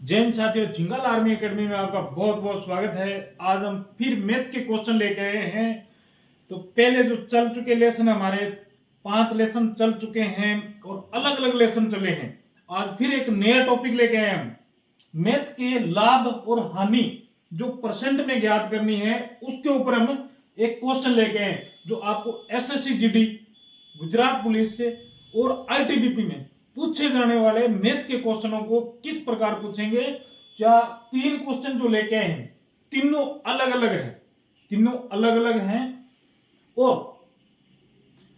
जय हिंद साथियों, jingle army academy में आपका बहुत बहुत स्वागत है। आज हम फिर मैथ के क्वेश्चन लेके आए हैं। तो पहले जो चल चुके लेसन हमारे 5 लेसन चल चुके हैं और अलग अलग लेसन चले हैं। आज फिर एक नया टॉपिक लेके आए हम। मैथ के लाभ और हानि जो परसेंट में ज्ञात करनी है उसके ऊपर हम एक क्वेश्चन लेके आए जो आपको एसएससी जीडी, गुजरात पुलिस से और आईटीबीपी में पूछे जाने वाले मैथ के क्वेश्चनों को किस प्रकार पूछेंगे। क्या 3 क्वेश्चन जो लेके आए हैं तीनों अलग अलग हैं और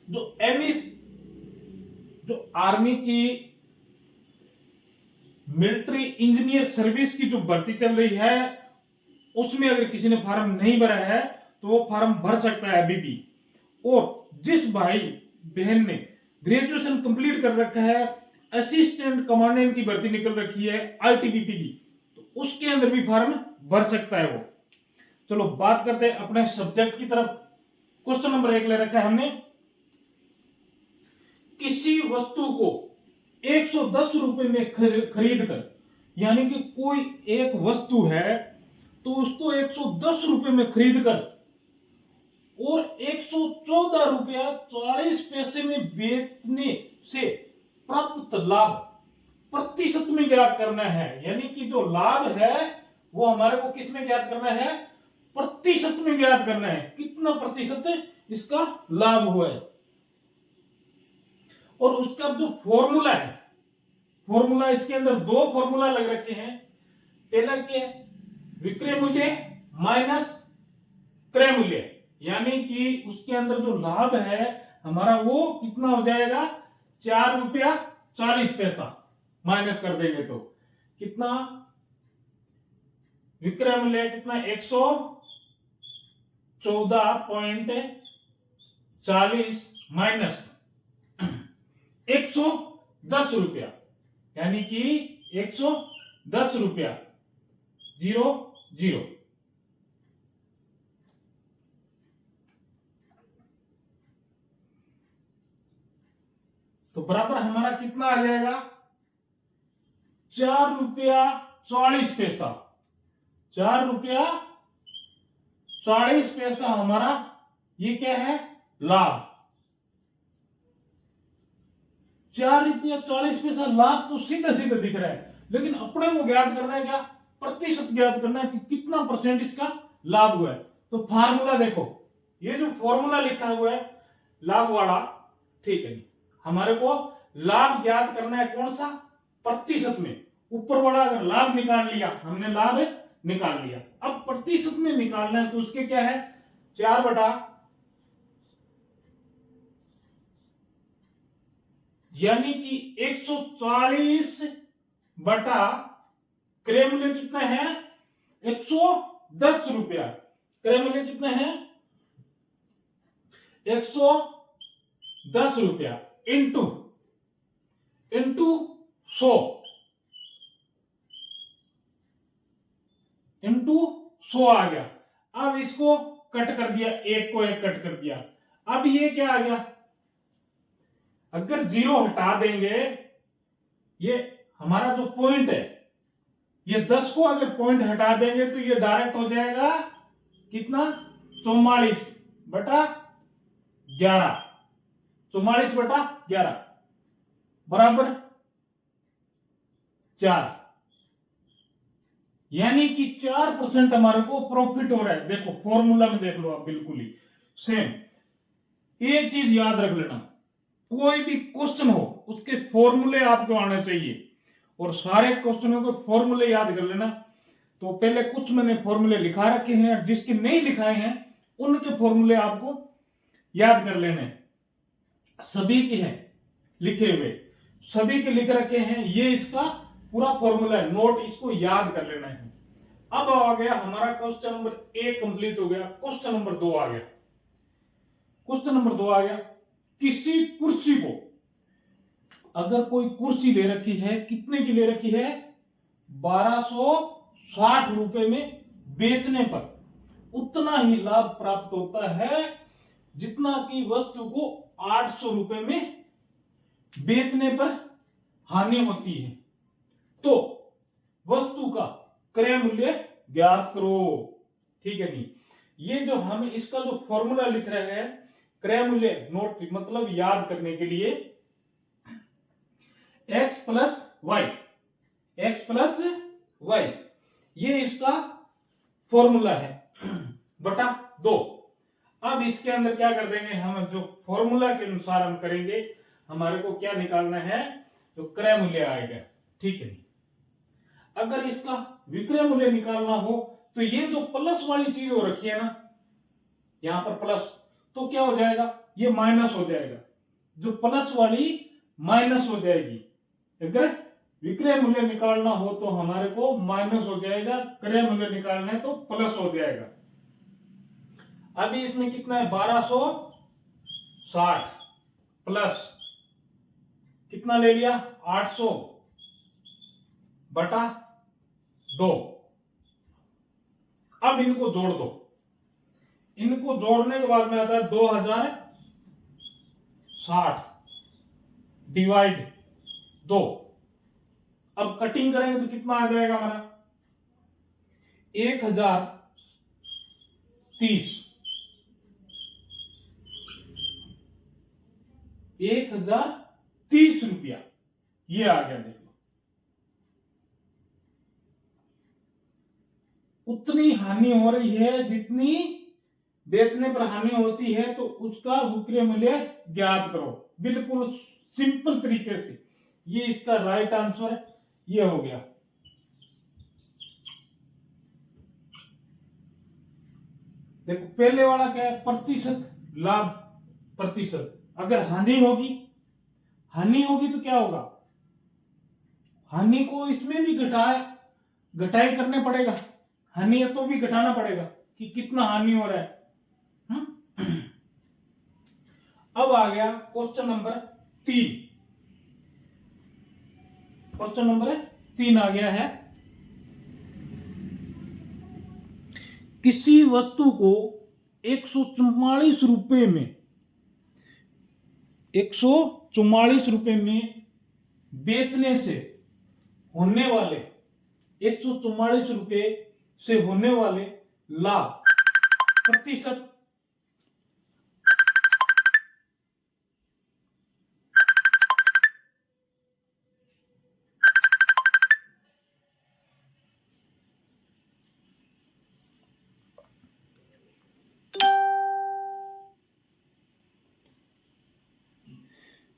जो आर्मी की मिलिट्री इंजीनियर सर्विस की जो भर्ती चल रही है उसमें अगर किसी ने फॉर्म नहीं भरा है तो वो फॉर्म भर सकता है अभी भी। और जिस भाई बहन ने ग्रेजुएशन कंप्लीट कर रखा है, असिस्टेंट कमांडेंट की भर्ती निकल रखी है आईटीबीपी की, तो उसके अंदर भी फॉर्म भर सकता है वो। चलो बात करते हैं अपने सब्जेक्ट की तरफ। क्वेश्चन नंबर 1 ले रखा है हमने, किसी वस्तु को 110 रुपए में खरीद कर, यानी कि कोई एक वस्तु है तो उसको 110 रुपए में खरीद कर और 114 रुपया 40 पैसे में बेचने से प्राप्त लाभ प्रतिशत में ज्ञात करना है। यानी कि जो लाभ है वो हमारे को किस में ज्ञात करना है? प्रतिशत में ज्ञात करना है। कितना प्रतिशत इसका लाभ हुआ है। और उसका जो फॉर्मूला है, फॉर्मूला इसके अंदर 2 फॉर्मूला लग रखे हैं। पहला क्या है? विक्रय मूल्य माइनस क्रय मूल्य, यानी कि उसके अंदर जो लाभ है हमारा वो कितना हो जाएगा? 4 रुपया 40 पैसा माइनस कर देंगे तो कितना? विक्रय मूल्य कितना? 114.40 माइनस 110 रुपया, यानी कि 110 रुपया 00। तो बराबर हमारा कितना आ जाएगा? 4 रुपया 40 पैसा। 4 रुपया 40 पैसा हमारा ये क्या है? लाभ। 4 रुपया 40 पैसा लाभ तो सीधा सीधा दिख रहा है, लेकिन अपने को ज्ञात करना है क्या? प्रतिशत ज्ञात करना है कि कितना परसेंट इसका लाभ हुआ है। तो फार्मूला देखो, ये जो फॉर्मूला लिखा हुआ है लाभ वाला, ठीक है, हमारे को लाभ ज्ञात करना है कौन सा? प्रतिशत में। ऊपर वाला अगर लाभ निकाल लिया हमने, लाभ निकाल लिया, अब प्रतिशत में निकालना है तो उसके क्या है? 4 बटा, यानी कि 140 बटा क्रय मूल्य कितना है? 110 रुपया। क्रय मूल्य कितना है? 110 रुपया इंटू 100 आ गया। अब इसको कट कर दिया, एक को एक कट कर दिया। अब ये क्या आ गया? अगर 0 हटा देंगे, ये हमारा जो पॉइंट है, ये 10 को अगर पॉइंट हटा देंगे तो ये डायरेक्ट हो जाएगा कितना? 44 बटा 11। 44 बटा 11 बराबर 4, यानी कि 4% हमारे को प्रॉफिट हो रहा है। देखो फॉर्मूला में देख लो आप, बिल्कुल ही सेम। एक चीज याद रख लेना, कोई भी क्वेश्चन हो उसके फॉर्मूले आपको आने चाहिए और सारे क्वेश्चनों के फॉर्मूले याद कर लेना। तो पहले कुछ मैंने फॉर्मूले लिखा रखे हैं, जिसके नहीं लिखाए हैं उनके फॉर्मूले आपको याद कर लेने। सभी के हैं लिखे हुए, सभी के लिख रखे हैं, ये इसका पूरा फॉर्मूला है, नोट इसको याद कर लेना है। अब आ गया हमारा क्वेश्चन नंबर 1 कंप्लीट हो गया। क्वेश्चन नंबर 2 आ गया। क्वेश्चन नंबर 2 आ गया, किसी कुर्सी को, अगर कोई कुर्सी ले रखी है, कितने की ले रखी है? 1260 रुपए में बेचने पर उतना ही लाभ प्राप्त होता है जितना कि वस्तु को 800 रुपए में बेचने पर हानि होती है। तो वस्तु का क्रय मूल्य ज्ञात करो। ठीक है नहीं, ये जो हम इसका जो फॉर्मूला लिख रहे हैं क्रय मूल्य नोट मतलब याद करने के लिए x plus y, x plus y, ये इसका फॉर्मूला है बटा 2। अब इसके अंदर क्या कर देंगे हम, जो फॉर्मूला के अनुसार हम करेंगे, हमारे को क्या निकालना है, तो क्रय मूल्य आएगा। ठीक है, अगर इसका विक्रय मूल्य निकालना हो तो ये जो प्लस वाली चीज हो रखी है ना, यहां पर प्लस, तो क्या हो जाएगा, ये माइनस हो जाएगा, जो प्लस वाली माइनस हो जाएगी। अगर विक्रय मूल्य निकालना हो तो हमारे को माइनस हो जाएगा, क्रय मूल्य निकालना है तो प्लस हो जाएगा। अभी इसमें कितना है, 1260 प्लस कितना ले लिया, 800 बटा 2। अब इनको जोड़ दो, इनको जोड़ने के बाद में आता है 2060 डिवाइड 2। अब कटिंग करेंगे तो कितना आ जाएगा हमारा, 1030, 1030 रुपया, ये आ गया। देखो उतनी हानि हो रही है जितनी बेचने पर हानि होती है, तो उसका विक्रय मूल्य ज्ञात करो। बिल्कुल सिंपल तरीके से, ये इसका राइट आंसर है, ये हो गया। देखो पहले वाला क्या है, प्रतिशत लाभ प्रतिशत, अगर हानि होगी तो क्या होगा, हानि को इसमें भी घटाई करने पड़ेगा, हानि है तो भी घटाना पड़ेगा कि कितना हानि हो रहा है। अब आ गया क्वेश्चन नंबर 3, क्वेश्चन नंबर 3 आ गया है, किसी वस्तु को 144 रुपए में 144 रुपए में बेचने से होने वाले 144 रुपए से होने वाले लाभ प्रतिशत,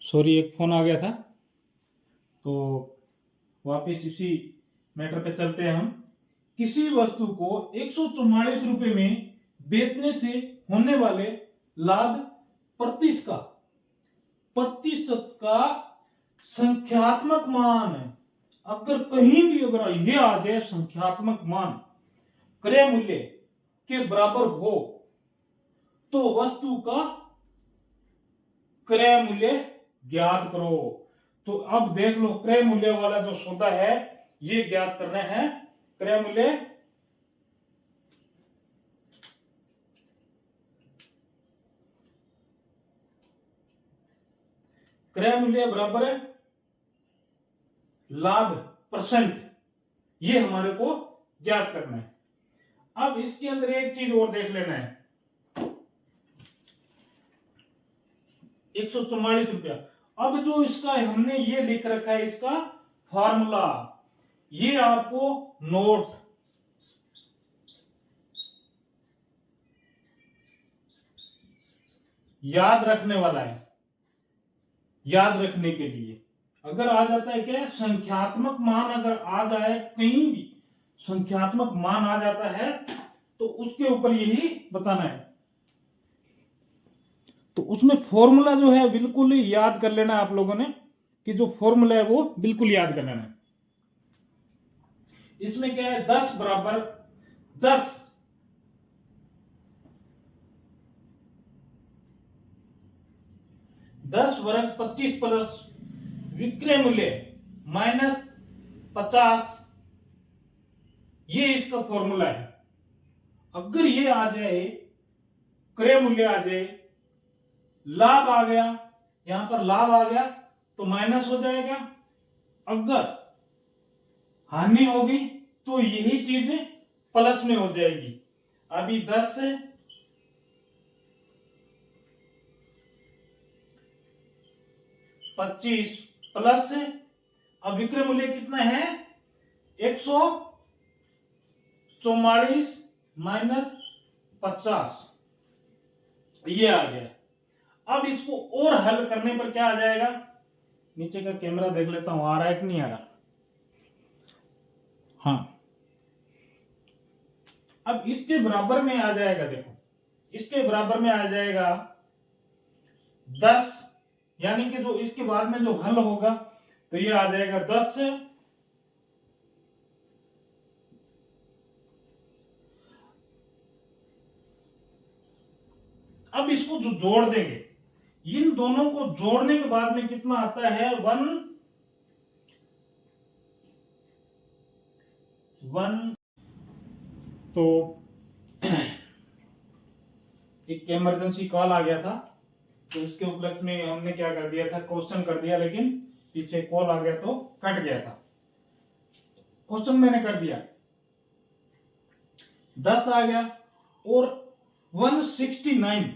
सॉरी एक फोन आ गया था, तो वापस इसी मैटर पे चलते हैं हम। किसी वस्तु को 144 रुपए में बेचने से होने वाले लाभ प्रतिशत का संख्यात्मक मान है। अगर कहीं भी अगर ये आ जाए संख्यात्मक मान क्रय मूल्य के बराबर हो तो वस्तु का क्रय मूल्य ज्ञात करो। तो अब देख लो, क्रय मूल्य वाला जो सौदा है ये ज्ञात करना है। क्रय मूल्य बराबर है लाभ परसेंट, ये हमारे को ज्ञात करना है। अब इसके अंदर एक चीज और देख लेना है, 144 रुपया। अब जो इसका हमने ये लिख रखा है इसका फॉर्मूला, ये आपको नोट याद रखने वाला है। याद रखने के लिए अगर आ जाता है क्या, संख्यात्मक मान अगर आ जाए, कहीं भी संख्यात्मक मान आ जाता है तो उसके ऊपर यही बताना है। तो उसमें फॉर्मूला जो है बिल्कुल ही याद कर लेना आप लोगों ने, कि जो फॉर्मूला है वो बिल्कुल याद कर लेना है। इसमें क्या है, 10 बराबर 10 10 वर्ग 25 प्लस विक्रय मूल्य माइनस 50, ये इसका फॉर्मूला है। अगर ये आ जाए, क्रय मूल्य आ जाए, लाभ आ गया, यहां पर लाभ आ गया तो माइनस हो जाएगा। अगर हानि होगी तो यही चीज प्लस में हो जाएगी। अभी 10 से 25 प्लस, अब विक्रय मूल्य कितना है 144 माइनस 50, ये आ गया। अब इसको और हल करने पर क्या आ जाएगा, नीचे का कैमरा देख लेता हूं आ रहा है कि नहीं आ रहा। हाँ, अब इसके बराबर में आ जाएगा, देखो इसके बराबर में आ जाएगा 10, यानी कि जो इसके बाद में जो हल होगा तो ये आ जाएगा 10 से अब इसको जो जोड़ देंगे, इन दोनों को जोड़ने के बाद में कितना आता है 1 तो एक इमरजेंसी कॉल आ गया था, तो इसके उपलक्ष्य में हमने क्या कर दिया था, क्वेश्चन कर दिया, लेकिन पीछे कॉल आ गया तो कट गया था। क्वेश्चन मैंने कर दिया, 10 आ गया और 169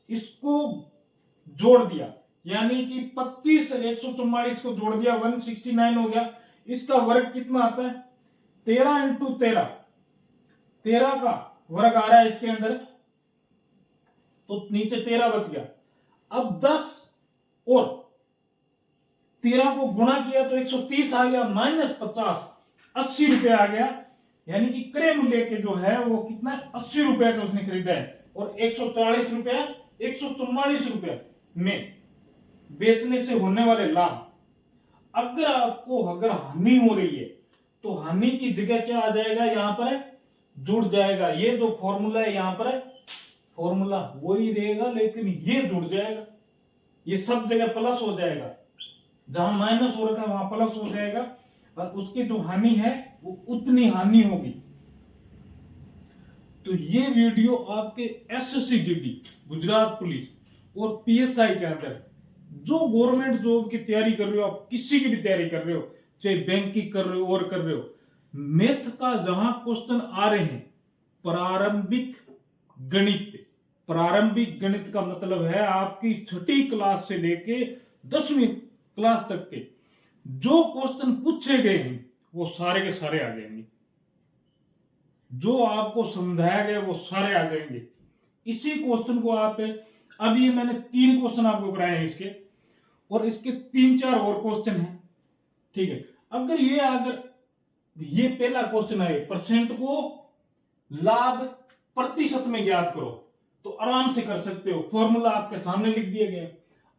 इसको जोड़ दिया, यानी कि 25 से 144 को जोड़ दिया 169 हो गया। इसका वर्ग कितना आता है 13 इंटू 13, 13 का वर्ग आ रहा है इसके अंदर, तो नीचे 13 बच गया। अब 10 और 13 को गुणा किया तो 130 आ गया, माइनस 50 80 रुपए आ गया, यानी कि क्रय मूल्य के जो है वो कितना 80 रुपए का उसने खरीदा है, और 140 रुपया 144 रुपया में बेचने से होने वाले लाभ। अगर आपको अगर हानि हो रही है तो हानि की जगह क्या आ जाएगा, यहां पर जुड़ जाएगा, ये जो फॉर्मूला है यहां पर फॉर्मूला वही रहेगा, लेकिन ये जुड़ जाएगा, ये सब जगह प्लस हो जाएगा, जहां माइनस हो रखा है वहां प्लस हो जाएगा, और उसकी जो हानि है वो उतनी हानि होगी। तो ये वीडियो आपके एसएससी जीडी, गुजरात पुलिस और पीएसआई के अंदर जो गवर्नमेंट जॉब की तैयारी कर रहे हो, आप किसी की भी तैयारी कर रहे हो, चाहे बैंक की कर रहे हो और कर रहे हो, मैथ का जहां क्वेश्चन आ रहे हैं प्रारंभिक गणित, प्रारंभिक गणित का मतलब है आपकी छठी क्लास से लेके 10वीं क्लास तक के जो क्वेश्चन पूछे गए हैं वो सारे के सारे आ जाएंगे, जो आपको समझाया गया वो सारे आ जाएंगे। इसी क्वेश्चन को आप, अब ये मैंने 3 क्वेश्चन आपको कराए हैं इसके, और इसके 3-4 और क्वेश्चन हैं, ठीक है। अगर ये पहला क्वेश्चन है, परसेंट को लाभ प्रतिशत में ज्ञात करो, तो आराम से कर सकते हो, फॉर्मूला आपके सामने लिख दिए गए।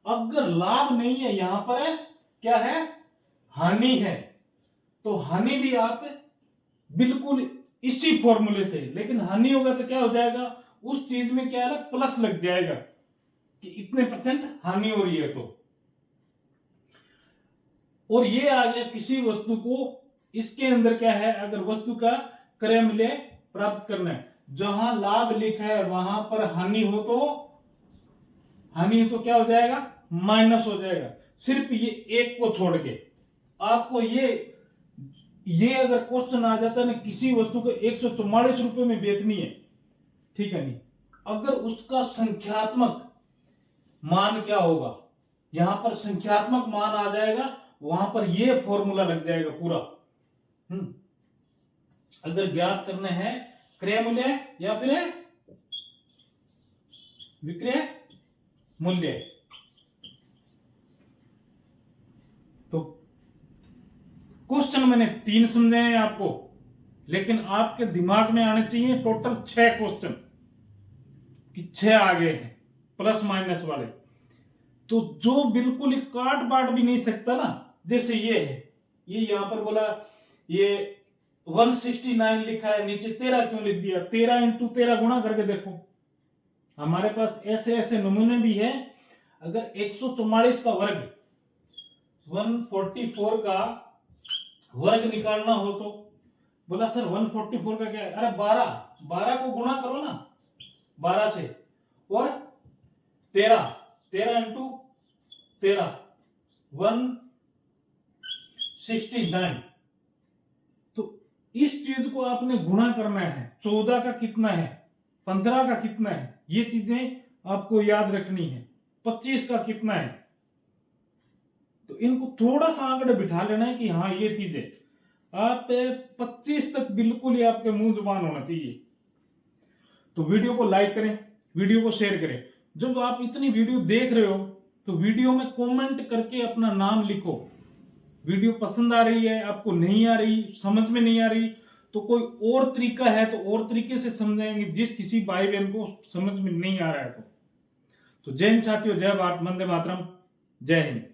अगर लाभ नहीं है, यहां पर है क्या है हानि है, तो हानि भी आप बिल्कुल इसी फॉर्मूले से, लेकिन हानि होगा तो क्या हो जाएगा, उस चीज में क्या है प्लस लग जाएगा कि इतने % हानि हो रही है तो। और ये आ गया किसी वस्तु को, इसके अंदर क्या है, अगर वस्तु का क्रय मूल्य प्राप्त करना है, जहां लाभ लिखा है वहां पर हानि हो तो क्या हो जाएगा माइनस हो जाएगा, सिर्फ ये एक को छोड़ के। आपको ये अगर क्वेश्चन आ जाता है ना, किसी वस्तु को 144 रुपए में बेचनी है, ठीक है नहीं, अगर उसका संख्यात्मक मान क्या होगा, यहां पर संख्यात्मक मान आ जाएगा, वहां पर ये फॉर्मूला लग जाएगा पूरा। अगर ज्ञात करने हैं क्रय मूल्य या फिर विक्रय मूल्य, तो क्वेश्चन मैंने 3 समझाए हैं आपको, लेकिन आपके दिमाग में आने चाहिए टोटल 6 क्वेश्चन, कि 6 आ गए हैं प्लस माइनस वाले, तो जो बिल्कुल ही काट बांट भी नहीं सकता ना, जैसे ये है, ये यहां पर बोला ये 169 लिखा है, नीचे 13 क्यों लिख दिया, 13 इंटू 13 गुणा करके देखो। हमारे पास ऐसे ऐसे नमूने भी है, अगर 144 का वर्ग 144 का वर्ग निकालना हो तो बोला सर 144 का क्या है, अरे 12 को गुणा करो ना 12 से, और 13 इंटू 13 169, इस चीज को आपने गुणा करना है, 14 का कितना है, 15 का कितना है, ये चीजें आपको याद रखनी है। 25 का कितना है, तो इनको थोड़ा सा आंकड़े बिठा लेना है कि हाँ ये चीज है। आप 25 तक बिल्कुल ही आपके मुंह जुबान होना चाहिए। तो वीडियो को लाइक करें, वीडियो को शेयर करें। जब आप इतनी वीडियो देख रहे हो तो वीडियो में कमेंट करके अपना नाम लिखो। वीडियो पसंद आ रही है, आपको नहीं आ रही, समझ में नहीं आ रही, तो कोई और तरीका है तो और तरीके से समझाएंगे, जिस किसी भाई बहन को समझ में नहीं आ रहा है तो जय हिंद साथियों, जय भारत, वंदे मातरम, जय हिंद।